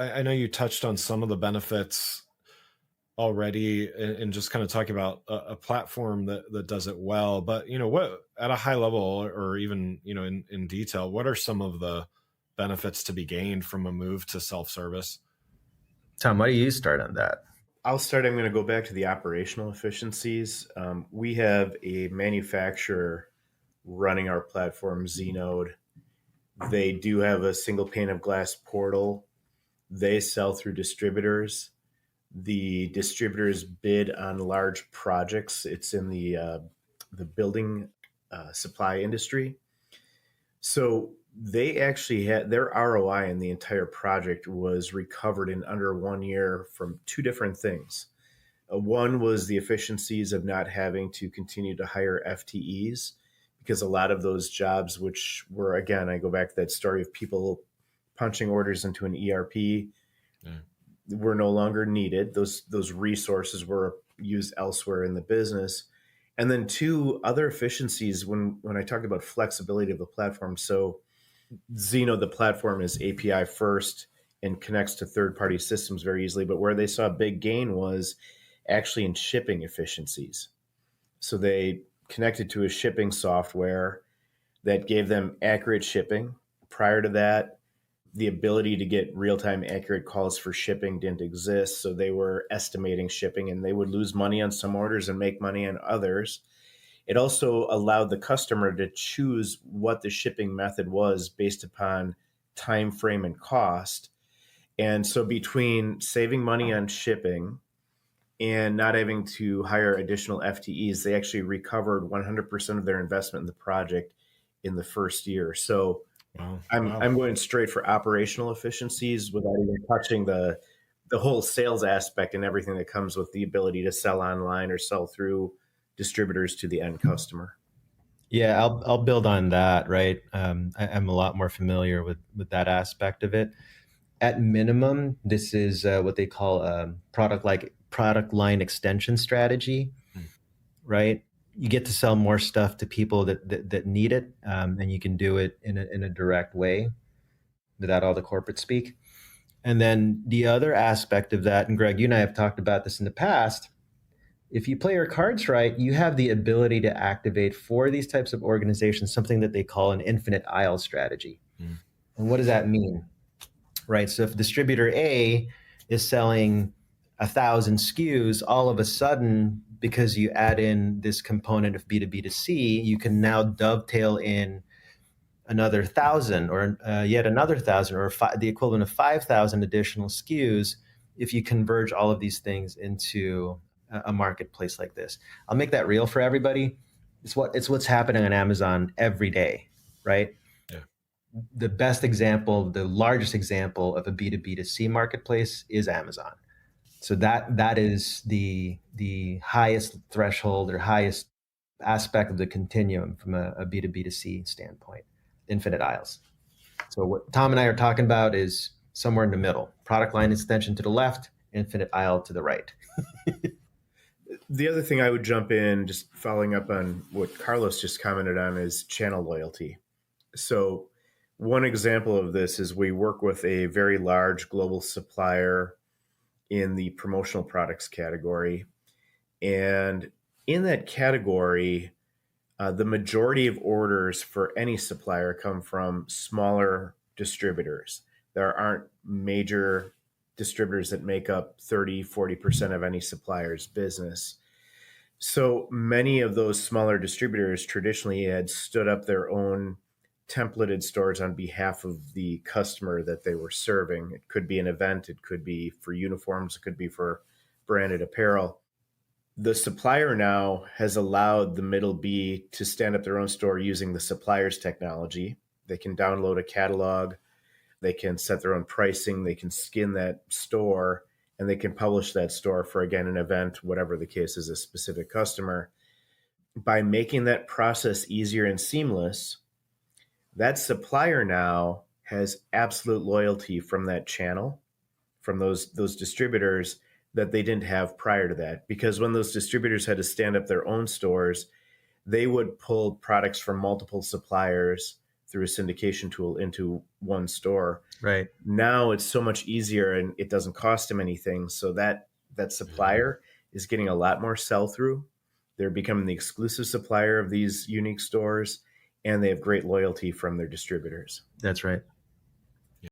I know you touched on some of the benefits already and just kind of talking about a platform that does it well. But, what at a high level or even, in detail, what are some of the benefits to be gained from a move to self-service? Tom, why do you start on that? I'll start. I'm going to go back to the operational efficiencies. We have a manufacturer running our platform, Znode. They do have a single pane of glass portal. They sell through distributors. The distributors bid on large projects. It's in the building supply industry. So they actually had their ROI in the entire project was recovered in under 1 year from two different things. One was the efficiencies of not having to continue to hire FTEs because a lot of those jobs, which were, again, I go back to that story of people punching orders into an ERP, were no longer needed. Those resources were used elsewhere in the business. And then two other efficiencies when I talked about flexibility of the platform. So Zeno, the platform, is API first and connects to third-party systems very easily. But where they saw a big gain was actually in shipping efficiencies. So they connected to a shipping software that gave them accurate shipping. Prior to that, the ability to get real-time accurate calls for shipping didn't exist. So they were estimating shipping and they would lose money on some orders and make money on others. It also allowed the customer to choose what the shipping method was based upon time frame and cost. And so between saving money on shipping and not having to hire additional FTEs, they actually recovered 100% of their investment in the project in the first year. So Wow. I'm going straight for operational efficiencies without even touching the whole sales aspect and everything that comes with the ability to sell online or sell through distributors to the end customer. Yeah, I'll build on that. Right, I'm a lot more familiar with that aspect of it. At minimum, this is what they call a product line extension strategy. Right, you get to sell more stuff to people that need it, and you can do it in a direct way without all the corporate speak. And then the other aspect of that, and Greg, you and I have talked about this in the past. If you play your cards right, you have the ability to activate for these types of organizations something that they call an infinite aisle strategy. And what does that mean? Right. So if distributor A is selling 1,000 SKUs, all of a sudden, because you add in this component of B2B2C, you can now dovetail in another 1,000 or yet another 1,000 or the equivalent of 5,000 additional SKUs if you converge all of these things into a marketplace like this. I'll make that real for everybody. It's what's happening on Amazon every day, right? Yeah. The best example, the largest example of a B2B2C marketplace is Amazon. So that is the highest threshold or highest aspect of the continuum from a B2B2C standpoint, infinite aisles. So what Tom and I are talking about is somewhere in the middle. Product line extension to the left, infinite aisle to the right. The other thing I would jump in, just following up on what Carlos just commented on, is channel loyalty. So one example of this is we work with a very large global supplier in the promotional products category. And in that category, the majority of orders for any supplier come from smaller distributors. There aren't major distributors that make up 30, 40% of any supplier's business. So many of those smaller distributors traditionally had stood up their own templated stores on behalf of the customer that they were serving. It could be an event, it could be for uniforms, it could be for branded apparel. The supplier now has allowed the middle B to stand up their own store using the supplier's technology. They can download a catalog, they can set their own pricing, they can skin that store, and they can publish that store for, again, an event, whatever the case is, a specific customer. By making that process easier and seamless, that supplier now has absolute loyalty from that channel, from those distributors that they didn't have prior to that. Because when those distributors had to stand up their own stores, they would pull products from multiple suppliers through a syndication tool into one store. Right. Now it's so much easier and it doesn't cost them anything. So that supplier is getting a lot more sell through. They're becoming the exclusive supplier of these unique stores, and they have great loyalty from their distributors. That's right.